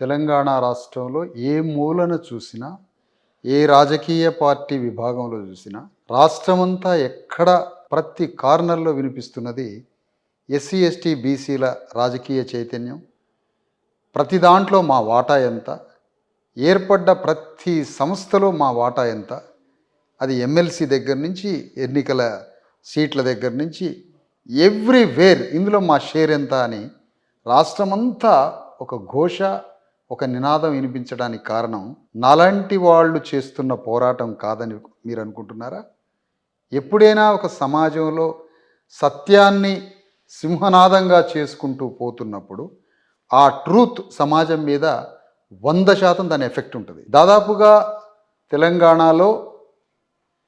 తెలంగాణ రాష్ట్రంలో ఏ మూలన చూసినా, ఏ రాజకీయ పార్టీ విభాగంలో చూసినా, రాష్ట్రమంతా ఎక్కడ ప్రతి కార్నర్‌లో వినిపిస్తున్నది ఎస్సీ, ఎస్టీ, బీసీల రాజకీయ చైతన్యం. ప్రతి దాంట్లో మా వాటా ఎంత? ఏర్పడ్డ ప్రతి సంస్థలో మా వాటా ఎంత? అది ఎమ్మెల్సీ దగ్గర నుంచి, ఎన్నికల సీట్ల దగ్గర నుంచి ఎవ్రీవేర్ ఇందులో మా షేర్ ఎంత అని రాష్ట్రమంతా ఒక ఘోష, ఒక నినాదం వినిపించడానికి కారణం నాలాంటి వాళ్ళు చేస్తున్న పోరాటం కాదని మీరు అనుకుంటున్నారా? ఎప్పుడైనా ఒక సమాజంలో సత్యాన్ని సింహనాదంగా చేసుకుంటూ పోతున్నప్పుడు ఆ ట్రూత్ సమాజం మీద 100% దాని ఎఫెక్ట్ ఉంటుంది. దాదాపుగా తెలంగాణలో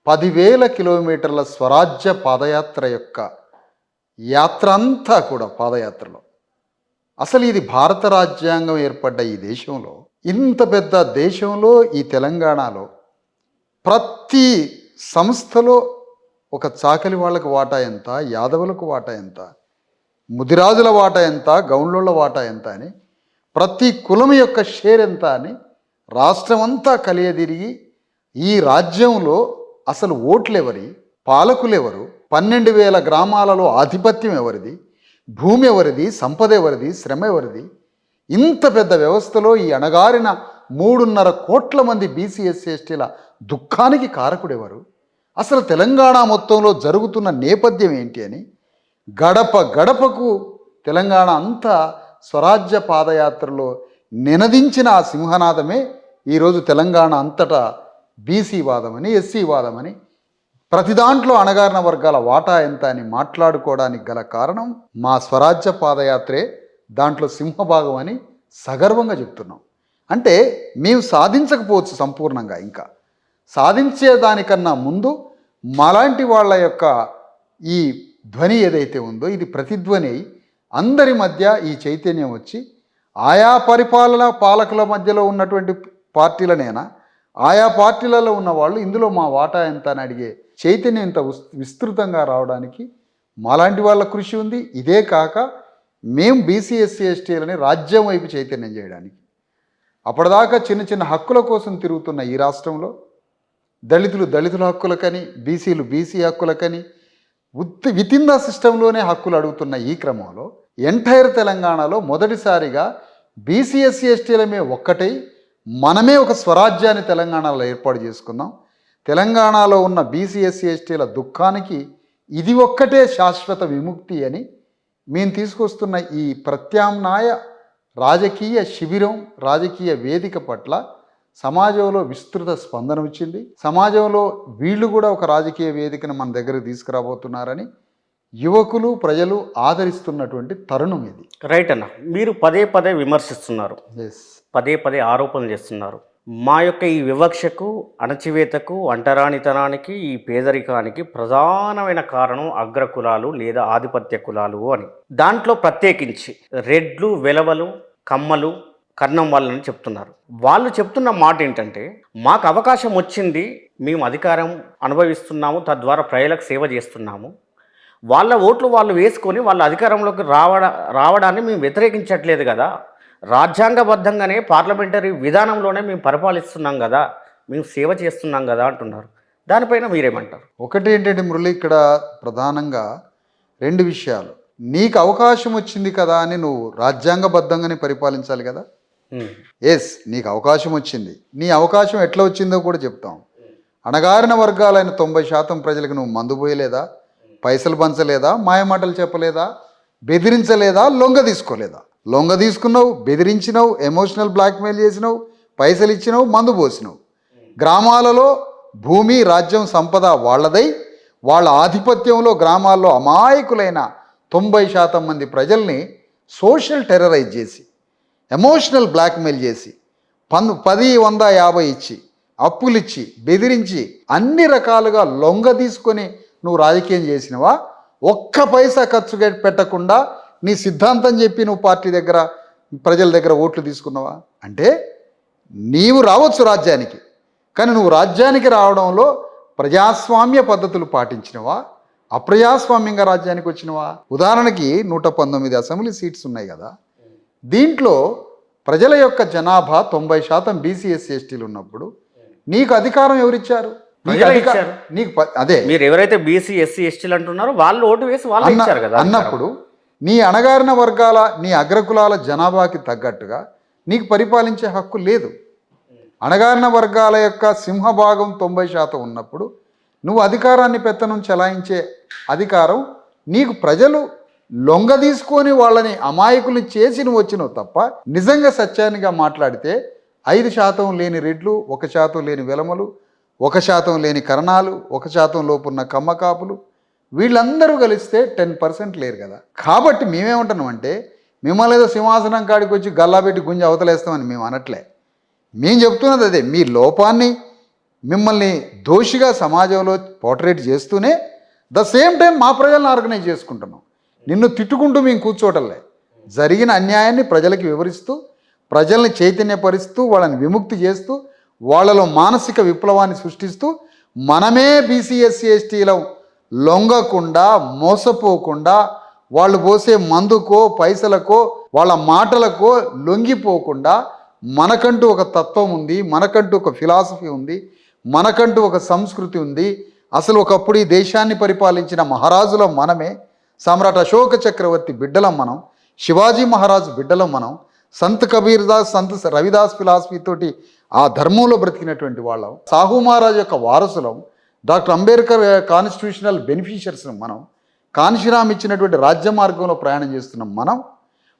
10,000 కిలోమీటర్ల స్వరాజ్య పాదయాత్ర యొక్క యాత్ర అంతా కూడా పాదయాత్రలో అసలు ఇది భారత రాజ్యాంగం ఏర్పడ్డ ఈ దేశంలో, ఇంత పెద్ద దేశంలో ఈ తెలంగాణలో ప్రతి సంస్థలో ఒక చాకలి వాళ్ళకు వాటా ఎంత, యాదవులకు వాటా ఎంత, ముదిరాజుల వాటా ఎంత, గౌండ్లోళ్ళ వాటా ఎంత అని ప్రతి కులం యొక్క షేర్ ఎంత అని రాష్ట్రమంతా కలియదిరిగి ఈ రాజ్యంలో అసలు ఓట్లెవరి, పాలకులెవరు, 12,000 గ్రామాలలో ఆధిపత్యం ఎవరిది, భూమి ఎవరిది, సంపద ఎవరిది, శ్రమ ఎవరిది, ఇంత పెద్ద వ్యవస్థలో ఈ అణగారిన 3.5 కోట్ల మంది బీసీ, ఎస్సీ, ఎస్టీల దుఃఖానికి కారకుడెవరు, అసలు తెలంగాణ మొత్తంలో జరుగుతున్న నేపథ్యం ఏంటి అని గడప గడపకు తెలంగాణ అంతా స్వరాజ్య పాదయాత్రలో నినదించిన ఆ సింహనాదమే ఈరోజు తెలంగాణ అంతటా బీసీ వాదమని, ఎస్సీ వాదమని, ప్రతి దాంట్లో అణగారిన వర్గాల వాటా ఎంత అని మాట్లాడుకోవడానికి గల కారణం మా స్వరాజ్య పాదయాత్రే దాంట్లో సింహభాగం అని సగర్వంగా చెప్తున్నాం. అంటే మేము సాధించకపోవచ్చు సంపూర్ణంగా, ఇంకా సాధించేదానికన్నా ముందు మాలాంటి వాళ్ళ యొక్క ఈ ధ్వని ఏదైతే ఉందో ఇది ప్రతిధ్వని అయి అందరి మధ్య ఈ చైతన్యం వచ్చి ఆయా పాలకుల మధ్యలో ఉన్నటువంటి పార్టీలనేనా, ఆయా పార్టీలలో ఉన్న వాళ్ళు ఇందులో మా వాటా ఎంత అని అడిగే చైతన్యం ఇంత విస్తృతంగా రావడానికి మాలాంటి వాళ్ళ కృషి ఉంది. ఇదే కాక మేము బీసీ, ఎస్సీ, ఎస్టీలని రాజ్యం వైపు చైతన్యం చేయడానికి, అప్పటిదాకా చిన్న చిన్న హక్కుల కోసం తిరుగుతున్న ఈ రాష్ట్రంలో దళితుల హక్కులకని, బీసీ హక్కులకని వితిన్ ద సిస్టంలోనే హక్కులు అడుగుతున్న ఈ క్రమంలో ఎంటైర్ తెలంగాణలో మొదటిసారిగా బీసీ, ఎస్సీ, ఎస్టీలమే ఒక్కటై మనమే ఒక స్వరాజ్యాన్ని తెలంగాణలో ఏర్పాటు చేసుకుందాం. తెలంగాణలో ఉన్న బీసీ, ఎస్సీ, ఎస్టీల దుఃఖానికి ఇది ఒక్కటే శాశ్వత విముక్తి అని మేము తీసుకొస్తున్న ఈ ప్రత్యామ్నాయ రాజకీయ శిబిరం, రాజకీయ వేదిక పట్ల సమాజంలో విస్తృత స్పందన వచ్చింది. సమాజంలో వీళ్ళు కూడా ఒక రాజకీయ వేదికను మన దగ్గరకు తీసుకురాబోతున్నారని యువకులు, ప్రజలు ఆదరిస్తున్నటువంటి తరుణం ఇది. రైట్ అన్న, మీరు పదే పదే విమర్శిస్తున్నారు, ఎస్, పదే పదే ఆరోపణలు చేస్తున్నారు. మా యొక్క ఈ వివక్షకు, అణచివేతకు, అంటరానితనానికి, ఈ పేదరికానికి ప్రధానమైన కారణం అగ్రకులాలు లేదా ఆధిపత్య కులాలు అని. దాంట్లో ప్రత్యేకించి రెడ్లు, వెలవలు, కమ్మలు, కర్ణం వాళ్ళని చెప్తున్నారు. వాళ్ళు చెప్తున్న మాట ఏంటంటే, మాకు అవకాశం వచ్చింది, మేము అధికారం అనుభవిస్తున్నాము, తద్వారా ప్రజలకు సేవ చేస్తున్నాము, వాళ్ళ ఓట్లు వాళ్ళు వేసుకొని వాళ్ళ అధికారంలోకి రావడాన్ని మేము వ్యతిరేకించట్లేదు కదా, రాజ్యాంగబద్ధంగానే పార్లమెంటరీ విధానంలోనే మేము పరిపాలిస్తున్నాం కదా, మేము సేవ చేస్తున్నాం కదా అంటున్నారు. దానిపైన మీరేమంటారు? ఒకటి ఏంటంటే మురళి, ఇక్కడ ప్రధానంగా 2 విషయాలు. నీకు అవకాశం వచ్చింది కదా అని నువ్వు రాజ్యాంగబద్ధంగానే పరిపాలించాలి కదా. ఎస్, నీకు అవకాశం వచ్చింది. నీ అవకాశం ఎట్లా వచ్చిందో కూడా చెప్తాం. అణగారిన వర్గాలైన 90% ప్రజలకు నువ్వు మందు పోయలేదా, పైసలు పంచలేదా, మాయమాటలు చెప్పలేదా, బెదిరించలేదా, లొంగ తీసుకోలేదా? లొంగ తీసుకున్నావు, బెదిరించినావు, ఎమోషనల్ బ్లాక్మెయిల్ చేసినావు, పైసలు ఇచ్చినావు, మందు పోసినావు. గ్రామాలలో భూమి, రాజ్యం, సంపద వాళ్ళదై వాళ్ళ ఆధిపత్యంలో గ్రామాల్లో అమాయకులైన 90% మంది ప్రజల్ని సోషల్ టెర్రరైజ్ చేసి, ఎమోషనల్ బ్లాక్మెయిల్ చేసి, 10, 100, 50 ఇచ్చి, అప్పులిచ్చి, బెదిరించి, అన్ని రకాలుగా లొంగ తీసుకొని నువ్వు రాజకీయం చేసినవా? ఒక్క పైసా ఖర్చు పెట్టకుండా నీ సిద్ధాంతం చెప్పి నువ్వు పార్టీ దగ్గర, ప్రజల దగ్గర ఓట్లు తీసుకున్నావా? అంటే నీవు రావచ్చు రాజ్యానికి, కానీ నువ్వు రాజ్యానికి రావడంలో ప్రజాస్వామ్య పద్ధతులు పాటించినవా, అప్రజాస్వామ్యంగా రాజ్యానికి వచ్చినవా? ఉదాహరణకి 119 అసెంబ్లీ సీట్స్ ఉన్నాయి కదా, దీంట్లో ప్రజల యొక్క జనాభా 90% బీసీ ఎస్సీ ఎస్టీలు ఉన్నప్పుడు నీకు అధికారం ఎవరిచ్చారు? ప్రజలే ఇచ్చారు. అదే మీరు ఎవరైతే బీసీ ఎస్సీ ఎస్టీలు అంటున్నారో వాళ్ళు ఓటు వేసి వాళ్ళు ఇచ్చారు కదా అన్నప్పుడు నీ అణగారిన వర్గాల నీ అగ్రకులాల జనాభాకి తగ్గట్టుగా నీకు పరిపాలించే హక్కు లేదు. అణగారిన వర్గాల యొక్క సింహభాగం 90% ఉన్నప్పుడు నువ్వు అధికారాన్ని పెత్తనం చెలాయించే అధికారం నీకు ప్రజలు లొంగ తీసుకొని వాళ్ళని అమాయకుల్ని చేసి నువ్వు వచ్చినావు తప్ప నిజంగా సత్యానిగా మాట్లాడితే 5% లేని రెడ్లు, 1% లేని వెలమలు, 1% లేని కరణాలు, 1% లోపున్న కమ్మకాపులు వీళ్ళందరూ కలిస్తే 10% లేరు కదా. కాబట్టి మేమేమంటున్నామంటే మిమ్మల్ని ఏదో సింహాసనం కాడికి వచ్చి గల్లాబెట్టి గుంజి అవతలేస్తామని మేము అనట్లే. మేము చెప్తున్నది అదే, మీ లోపాన్ని మిమ్మల్ని దోషిగా సమాజంలో పోర్ట్రేట్ చేస్తూనే ద సేమ్ టైం మా ప్రజలను ఆర్గనైజ్ చేసుకుంటున్నాం. నిన్ను తిట్టుకుంటూ మేము కూర్చోవటంలే, జరిగిన అన్యాయాన్ని ప్రజలకి వివరిస్తూ ప్రజల్ని చైతన్యపరుస్తూ వాళ్ళని విముక్తి చేస్తూ వాళ్ళలో మానసిక విప్లవాన్ని సృష్టిస్తూ మనమే బీసీ ఎస్సీ ఎస్టీలో లొంగకుండా మోసపోకుండా వాళ్ళు పోసే మందుకో పైసలకో వాళ్ళ మాటలకో లొంగిపోకుండా మనకంటూ ఒక తత్వం ఉంది, మనకంటూ ఒక ఫిలాసఫీ ఉంది, మనకంటూ ఒక సంస్కృతి ఉంది. అసలు ఒకప్పుడు ఈ దేశాన్ని పరిపాలించిన మహారాజుల మనమే, సమ్రాట్ అశోక చక్రవర్తి బిడ్డలం మనం, శివాజీ మహారాజు బిడ్డలం మనం, సంత్ కబీర్ దాస్, సంత్ రవిదాస్ ఫిలాసఫీతోటి ఆ ధర్మంలో బ్రతికినటువంటి వాళ్ళం, సాహు మహారాజు యొక్క వారసులం, డాక్టర్ అంబేద్కర్ కాన్స్టిట్యూషనల్ బెనిఫిషియర్స్ మనం, కాన్షీరామ్ ఇచ్చినటువంటి రాజ్య మార్గంలో ప్రయాణం చేస్తున్నాం మనం.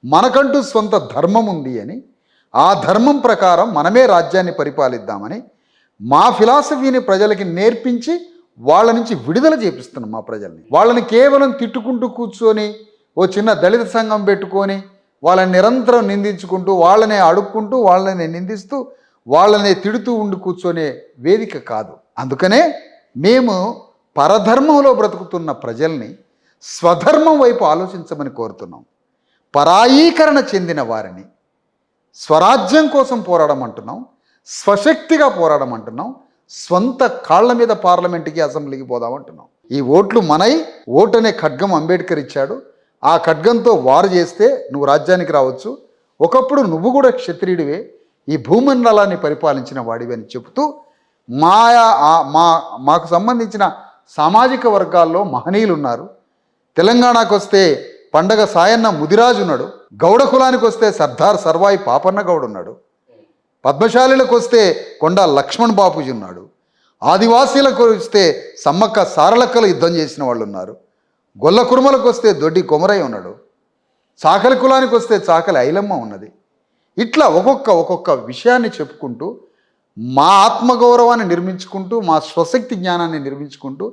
మనకంటూ సొంత ధర్మం ఉంది అని, ఆ ధర్మం ప్రకారం మనమే రాజ్యాన్ని పరిపాలిద్దామని మా ఫిలాసఫీని ప్రజలకి నేర్పించి వాళ్ళ నుంచి విడుదల చేపిస్తున్నాం మా ప్రజల్ని. వాళ్ళని కేవలం తిట్టుకుంటూ కూర్చొని ఓ చిన్న దళిత సంఘం పెట్టుకొని వాళ్ళని నిరంతరం నిందించుకుంటూ వాళ్ళనే అడుక్కుంటూ వాళ్ళని నిందిస్తూ వాళ్ళనే తిడుతూ ఉండి కూర్చొనే వేదిక కాదు. అందుకనే మేము పరధర్మంలో బ్రతుకుతున్న ప్రజల్ని స్వధర్మం వైపు ఆలోచించమని కోరుతున్నాం. పరాయీకరణ చెందిన వారిని స్వరాజ్యం కోసం పోరాడమంటున్నాం, స్వశక్తిగా పోరాడమంటున్నాం, స్వంత కాళ్ల మీద పార్లమెంట్కి అసెంబ్లీకి పోదామంటున్నాం. ఈ ఓట్లు మనై, ఓటు అనే ఖడ్గం అంబేద్కర్ ఇచ్చాడు. ఆ ఖడ్గంతో వారు చేస్తే నువ్వు రాజ్యానికి రావచ్చు, ఒకప్పుడు నువ్వు కూడా క్షత్రియుడివే, ఈ భూమండలాన్ని పరిపాలించిన వాడివి అని చెబుతూ మాకు సంబంధించిన సామాజిక వర్గాల్లో మహనీయులు ఉన్నారు. తెలంగాణకు వస్తే పండగ సాయన్న ముదిరాజు ఉన్నాడు, గౌడ కులానికి వస్తే సర్దార్ సర్వాయి పాపన్న గౌడ్ ఉన్నాడు, పద్మశాలిలకు వస్తే కొండా లక్ష్మణ్ బాపూజీ ఉన్నాడు, ఆదివాసీలకు వస్తే సమ్మక్క సారలక్కలు యుద్ధం చేసిన వాళ్ళు ఉన్నారు, గొల్ల కురుమలకు వస్తే దొడ్డి కొమరయ్య ఉన్నాడు, చాకలి కులానికి వస్తే చాకలి ఐలమ్మ ఉన్నది. ఇట్లా ఒక్కొక్క విషయాన్ని చెప్పుకుంటూ మా ఆత్మగౌరవాన్ని నిర్మించుకుంటూ మా స్వశక్తి జ్ఞానాన్ని నిర్మించుకుంటూ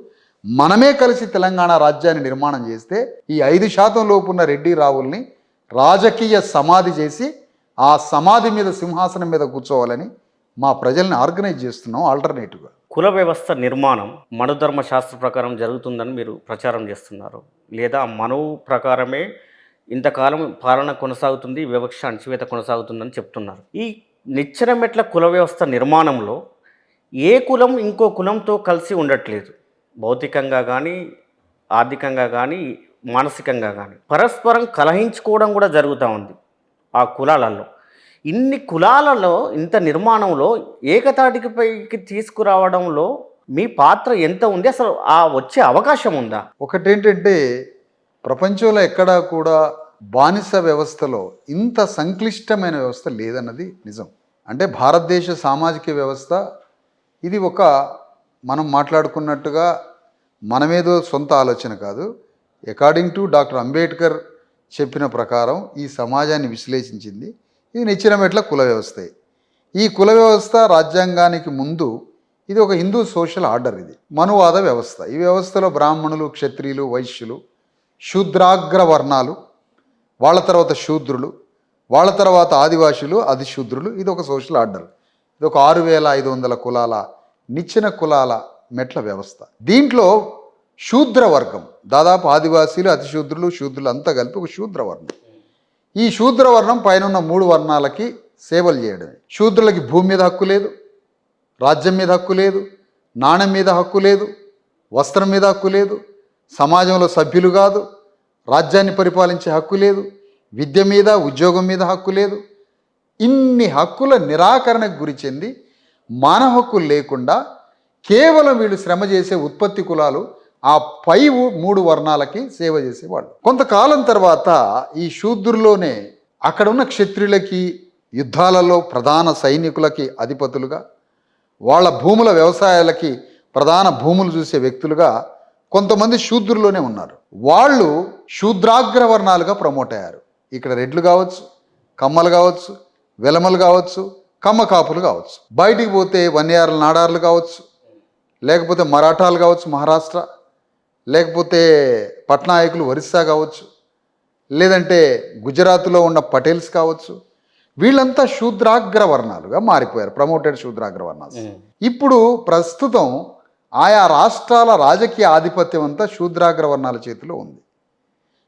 మనమే కలిసి తెలంగాణ రాజ్యాన్ని నిర్మాణం చేస్తే ఈ 5% లోపు ఉన్న రెడ్డి రావుల్ని రాజకీయ సమాధి చేసి ఆ సమాధి మీద సింహాసనం మీద కూర్చోవాలని మా ప్రజల్ని ఆర్గనైజ్ చేస్తున్నాం ఆల్టర్నేటివ్గా. కుల వ్యవస్థ నిర్మాణం మనుధర్మ శాస్త్ర ప్రకారం జరుగుతుందని మీరు ప్రచారం చేస్తున్నారు, లేదా మనువు ప్రకారమే ఇంతకాలం పాలన కొనసాగుతుంది, వివక్ష అణచివేత కొనసాగుతుందని చెప్తున్నారు. ఈ నిచ్చెన మెట్ల కుల వ్యవస్థ నిర్మాణంలో ఏ కులం ఇంకో కులంతో కలిసి ఉండట్లేదు, భౌతికంగా కానీ ఆర్థికంగా కానీ మానసికంగా కానీ పరస్పరం కలహించుకోవడం కూడా జరుగుతూ ఉంది. ఆ కులాలలో ఇన్ని కులాలలో ఇంత నిర్మాణంలో ఏకతాటికి పైకి తీసుకురావడంలో మీ పాత్ర ఎంత ఉంది, అసలు ఆ వచ్చే అవకాశం ఉందా? ఒకటేంటంటే ప్రపంచంలో ఎక్కడా కూడా బానిస వ్యవస్థలో ఇంత సంక్లిష్టమైన వ్యవస్థ లేదన్నది నిజం. అంటే భారతదేశ సామాజిక వ్యవస్థ ఇది మనం మాట్లాడుకున్నట్టుగా మనమేదో సొంత ఆలోచన కాదు. అకార్డింగ్ టు డాక్టర్ అంబేద్కర్ చెప్పిన ప్రకారం ఈ సమాజాన్ని విశ్లేషించింది ఇది నిచ్చెన మెట్ల కుల వ్యవస్థే. ఈ కుల వ్యవస్థ రాజ్యాంగానికి ముందు ఇది ఒక హిందూ సోషల్ ఆర్డర్, ఇది మనువాద వ్యవస్థ. ఈ వ్యవస్థలో బ్రాహ్మణులు, క్షత్రియులు, వైశ్యులు, శూద్రాగ్ర వర్ణాలు, వాళ్ళ తర్వాత శూద్రులు, వాళ్ళ తర్వాత ఆదివాసులు, అధిశూద్రులు, ఇది ఒక సోషల్ ఆర్డర్. ఇది ఒక 6500 కులాల నిచ్చెన కులాల మెట్ల వ్యవస్థ. దీంట్లో శూద్ర వర్గం దాదాపు ఆదివాసీలు, అతిశూద్రులు, శూద్రులు అంతా కలిపి ఒక శూద్రవర్ణం. ఈ శూద్రవర్ణం పైన ఉన్న 3 వర్ణాలకి సేవలు చేయడమే. శూద్రులకి భూమి మీద హక్కు లేదు, రాజ్యం మీద హక్కు లేదు, నాణ్యం మీద హక్కు లేదు, వస్త్రం మీద హక్కు లేదు, సమాజంలో సభ్యులు కాదు, రాజ్యాన్ని పరిపాలించే హక్కు లేదు, విద్య మీద ఉద్యోగం మీద హక్కు లేదు. ఇన్ని హక్కుల నిరాకరణకు గురి చెంది మానవ హక్కులు లేకుండా కేవలం వీళ్ళు శ్రమ చేసే ఉత్పత్తి కులాలు ఆ పై 3 వర్ణాలకి సేవ చేసేవాళ్ళు. కొంతకాలం తర్వాత ఈ శూద్రుల్లోనే అక్కడ ఉన్న క్షత్రియులకి యుద్ధాలలో ప్రధాన సైనికులకి అధిపతులుగా, వాళ్ళ భూముల వ్యవసాయాలకి ప్రధాన భూములు చూసే వ్యక్తులుగా కొంతమంది శూద్రుల్లోనే ఉన్నారు. వాళ్ళు శూద్రాగ్రవర్ణాలుగా ప్రమోట్ అయ్యారు. ఇక్కడ రెడ్లు కావచ్చు, కమ్మలు కావచ్చు, వెలమలు కావచ్చు, కమ్మ కాపులు కావచ్చు. బయటికి పోతే వన్యారులు, నాడార్లు కావచ్చు, లేకపోతే మరాఠాలు కావచ్చు మహారాష్ట్ర, లేకపోతే పట్నాయకులు ఒరిస్సా కావచ్చు, లేదంటే గుజరాత్లో ఉన్న పటేల్స్ కావచ్చు. వీళ్ళంతా శూద్రాగ్రవర్ణాలుగా మారిపోయారు, ప్రమోటెడ్ శూద్రాగ్రవర్ణాలు. ఇప్పుడు ప్రస్తుతం ఆయా రాష్ట్రాల రాజకీయ ఆధిపత్యం అంతా శూద్రాగ్రవర్ణాల చేతిలో ఉంది.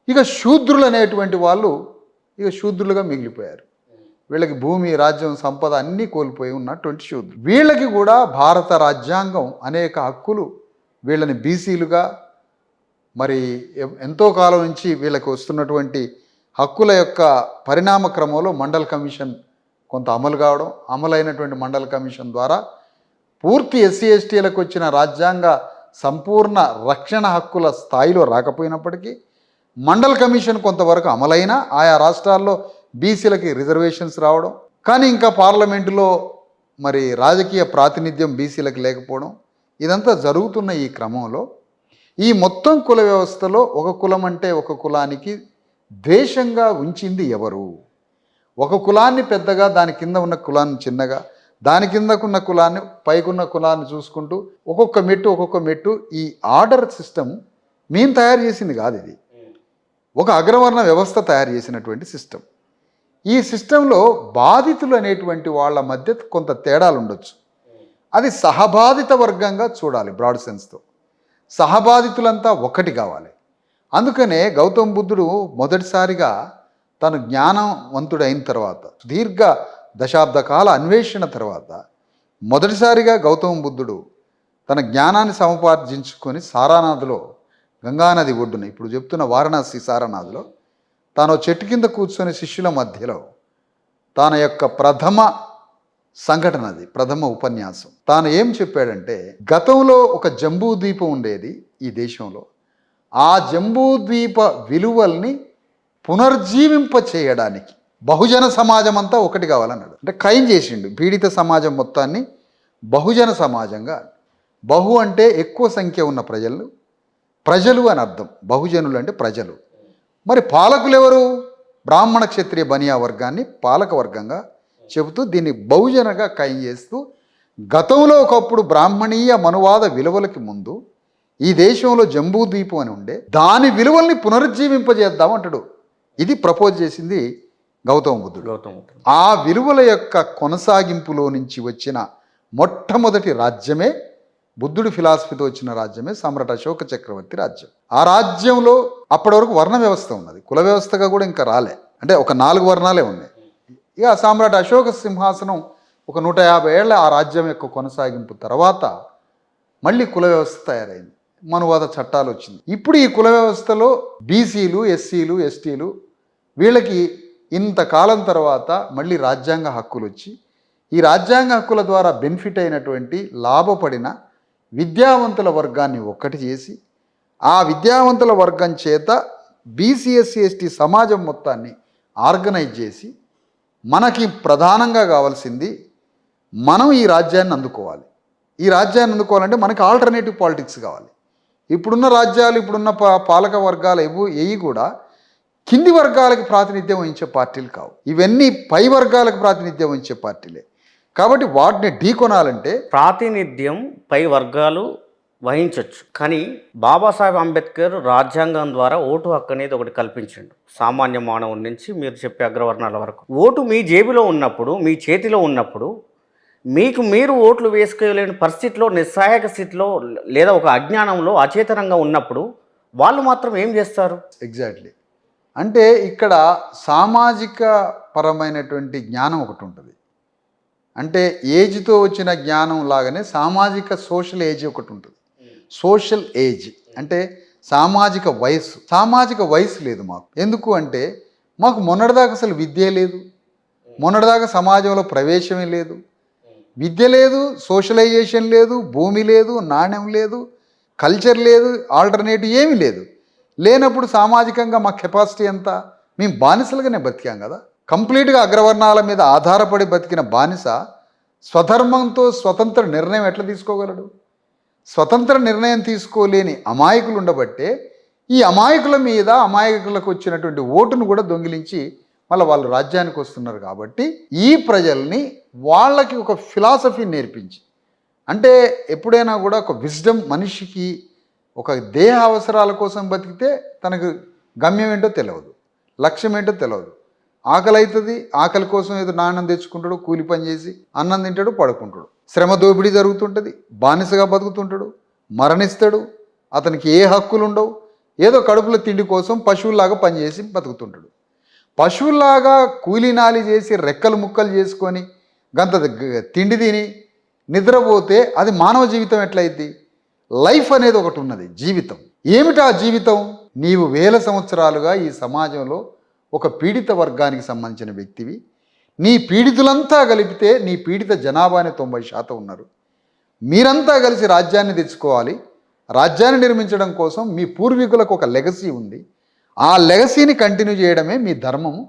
ఇక శూద్రులు అనేటువంటి వాళ్ళు ఇక శూద్రులుగా మిగిలిపోయారు. వీళ్ళకి భూమి, రాజ్యం, సంపద అన్నీ కోల్పోయి ఉన్నటువంటి శూద్రులు. వీళ్ళకి కూడా భారత రాజ్యాంగం అనేక హక్కులు వీళ్ళని బీసీలుగా, మరి ఎంతో కాలం నుంచి వీళ్ళకి వస్తున్నటువంటి హక్కుల యొక్క పరిణామ క్రమంలో మండల్ కమిషన్ కొంత అమలు కావడం, అమలైనటువంటి మండల్ కమిషన్ ద్వారా పూర్తి ఎస్సీ ఎస్టీలకు వచ్చిన రాజ్యాంగ సంపూర్ణ రక్షణ హక్కుల స్థాయిలో రాకపోయినప్పటికీ మండల్ కమిషన్ కొంతవరకు అమలైన ఆయా రాష్ట్రాల్లో బీసీలకి రిజర్వేషన్స్ రావడం, కానీ ఇంకా పార్లమెంటులో మరి రాజకీయ ప్రాతినిధ్యం బీసీలకు లేకపోవడం, ఇదంతా జరుగుతున్న ఈ క్రమంలో ఈ మొత్తం కుల వ్యవస్థలో ఒక కులం అంటే ఒక కులానికి ద్వేషంగా ఉంచింది ఎవరు? ఒక కులాన్ని పెద్దగా, దాని కింద ఉన్న కులాన్ని చిన్నగా, దాని కిందకున్న కులాన్ని పైకున్న కులాన్ని చూసుకుంటూ ఒక్కొక్క మెట్టు ఈ ఆర్డర్ సిస్టమ్ మేము తయారు చేసింది కాదు. ఇది ఒక అగ్రవర్ణ వ్యవస్థ తయారు చేసినటువంటి సిస్టమ్. ఈ సిస్టంలో బాధితులు అనేటువంటి వాళ్ళ మధ్య కొంత తేడాలు ఉండొచ్చు. అది సహబాధిత వర్గంగా చూడాలి. బ్రాడ్ సెన్స్తో సహబాధితులంతా ఒకటి కావాలి. అందుకనే గౌతమ బుద్ధుడు మొదటిసారిగా తను జ్ఞానవంతుడైన తర్వాత, దీర్ఘ దశాబ్ద కాల అన్వేషణ తర్వాత మొదటిసారిగా గౌతమ బుద్ధుడు తన జ్ఞానాన్ని సముపార్జించుకొని సారానాథ్లో, గంగానది ఒడ్డున, ఇప్పుడు చెప్తున్న వారణాసి సారానాథ్లో తాను చెట్టు కింద కూర్చొని శిష్యుల మధ్యలో తన యొక్క ప్రథమ సంఘటన, అది ప్రథమ ఉపన్యాసం. తాను ఏం చెప్పాడంటే, గతంలో ఒక జంబూద్వీపం ఉండేది ఈ దేశంలో. ఆ జంబూద్వీప విలువల్ని పునర్జీవింప చేయడానికి బహుజన సమాజం అంతా ఒకటి కావాలన్నాడు. అంటే ఖాయం చేసిండు పీడిత సమాజం మొత్తాన్ని బహుజన సమాజంగా. బహు అంటే ఎక్కువ సంఖ్య ఉన్న ప్రజలు అని అర్థం. బహుజనులు అంటే ప్రజలు. మరి పాలకులు ఎవరు? బ్రాహ్మణ క్షత్రియ బనియా వర్గాన్ని పాలక వర్గంగా చెబుతూ దీన్ని బహుజనగా ఖాయం చేస్తూ, గతంలో ఒకప్పుడు బ్రాహ్మణీయ మనువాద విలువలకి ముందు ఈ దేశంలో జంబూద్వీపం అని ఉండే, దాని విలువల్ని పునరుజ్జీవింపజేద్దాం అంటాడు. ఇది ప్రపోజ్ చేసింది గౌతమ బుద్ధుడు. ఆ విలువల యొక్క కొనసాగింపులో నుంచి వచ్చిన మొట్టమొదటి రాజ్యమే, బుద్ధుడి ఫిలాసఫీతో వచ్చిన రాజ్యమే సమ్రాట్ అశోక చక్రవర్తి రాజ్యం. ఆ రాజ్యంలో అప్పటి వరకు వర్ణ వ్యవస్థ ఉన్నది, కుల వ్యవస్థగా కూడా ఇంకా రాలే. అంటే ఒక 4 వర్ణాలే ఉన్నాయి. ఇక సమ్రాట్ అశోక సింహాసనం ఒక 150 ఏళ్ల ఆ రాజ్యం యొక్క కొనసాగింపు తర్వాత మళ్ళీ కుల వ్యవస్థ తయారైంది, మనువాద చట్టాలు వచ్చింది. ఇప్పుడు ఈ కుల వ్యవస్థలో బీసీలు, ఎస్సీలు, ఎస్టీలు వీళ్ళకి ఇంతకాలం తర్వాత మళ్ళీ రాజ్యాంగ హక్కులు వచ్చి, ఈ రాజ్యాంగ హక్కుల ద్వారా బెనిఫిట్ అయినటువంటి లాభపడిన విద్యావంతుల వర్గాన్ని ఒక్కటి చేసి, ఆ విద్యావంతుల వర్గం చేత బీసీ, ఎస్సీ, ఎస్టీ సమాజం మొత్తాన్ని ఆర్గనైజ్ చేసి, మనకి ప్రధానంగా కావాల్సింది మనం ఈ రాజ్యాన్ని అందుకోవాలి. ఈ రాజ్యాన్ని అందుకోవాలంటే మనకి ఆల్టర్నేటివ్ పాలిటిక్స్ కావాలి. ఇప్పుడున్న రాజ్యాలు, ఇప్పుడున్న పాలక వర్గాలు ఏవి కూడా కింది వర్గాలకు ప్రాతినిధ్యం వహించే పార్టీలు కావు. ఇవన్నీ పై వర్గాలకు ప్రాతినిధ్యం వహించే పార్టీలే. కాబట్టి వాటిని ఢీకొనాలంటే ప్రాతినిధ్యం పై వర్గాలు వహించవచ్చు, కానీ బాబాసాహెబ్ అంబేద్కర్ రాజ్యాంగం ద్వారా ఓటు హక్కు అనేది ఒకటి కల్పించండు. సామాన్య మానవుడి నుంచి మీరు చెప్పే అగ్రవర్ణాల వరకు ఓటు మీ జేబులో ఉన్నప్పుడు, మీ చేతిలో ఉన్నప్పుడు, మీకు మీరు ఓట్లు వేసుకోలేని పరిస్థితిలో, నిస్సహాయక స్థితిలో లేదా ఒక అజ్ఞానంలో అచేతనంగా ఉన్నప్పుడు వాళ్ళు మాత్రం ఏం చేస్తారు? ఎగ్జాక్ట్లీ. అంటే ఇక్కడ సామాజిక పరమైనటువంటి జ్ఞానం ఒకటి ఉంటుంది. అంటే ఏజ్తో వచ్చిన జ్ఞానం లాగానే సామాజిక సోషల్ ఏజ్ ఒకటి ఉంటుంది. సోషల్ ఏజ్ అంటే సామాజిక వయస్సు. సామాజిక వయసు లేదు మాకు. ఎందుకు అంటే మాకు మొన్నటిదాకా అసలు విద్య లేదు, మొన్నటిదాకా సమాజంలో ప్రవేశమే లేదు, విద్య లేదు, సోషలైజేషన్ లేదు, భూమి లేదు, నాణ్యం లేదు, కల్చర్ లేదు, ఆల్టర్నేటివ్ ఏమీ లేదు. లేనప్పుడు సామాజికంగా మా కెపాసిటీ ఎంత? మేము బానిసలుగానే బతికాం కదా. కంప్లీట్గా అగ్రవర్ణాల మీద ఆధారపడి బతికిన బానిస స్వధర్మంతో స్వతంత్ర నిర్ణయం ఎట్లా తీసుకోగలడు? స్వతంత్ర నిర్ణయం తీసుకోలేని అమాయకులు ఉండబట్టే ఈ అమాయకుల మీద అమాయకులకు వచ్చినటువంటి ఓటును కూడా దొంగిలించి మళ్ళీ వాళ్ళు రాజ్యానికి వస్తున్నారు. కాబట్టి ఈ ప్రజల్ని వాళ్ళకి ఒక ఫిలాసఫీ నేర్పించి, అంటే ఎప్పుడైనా కూడా ఒక విజ్డమ్, మనిషికి ఒక దేహ అవసరాల కోసం బతికితే తనకు గమ్యం ఏంటో తెలియదు, లక్ష్యం ఏంటో తెలియదు. ఆకలి అవుతుంది, ఆకలి కోసం ఏదో నాన్నం తెచ్చుకుంటాడు, కూలి పని చేసి అన్నం తింటాడు, పడుకుంటాడు. శ్రమ దోపిడీ జరుగుతుంటుంది, బానిసగా బతుకుతుంటాడు, మరణిస్తాడు, అతనికి ఏ హక్కులు ఉండవు. ఏదో కడుపులో తిండి కోసం పశువుల్లాగా పనిచేసి బతుకుతుంటాడు. పశువుల్లాగా కూలీనాలి చేసి రెక్కలు ముక్కలు చేసుకొని గంత తిండి తిని నిద్రపోతే అది మానవ జీవితం ఎట్లయిద్ది? లైఫ్ అనేది ఒకటి ఉన్నది, జీవితం. ఏమిటా జీవితం? నీవు వేల సంవత్సరాలుగా ఈ సమాజంలో ఒక పీడిత వర్గానికి సంబంధించిన వ్యక్తివి. నీ పీడితులంతా కలిపితే నీ పీడిత జనాభాని 90% ఉన్నారు. మీరంతా కలిసి రాజ్యాన్ని తెచ్చుకోవాలి. రాజ్యాన్ని నిర్మించడం కోసం మీ పూర్వీకులకు ఒక లెగసీ ఉంది. ఆ లెగసీని కంటిన్యూ చేయడమే మీ ధర్మము.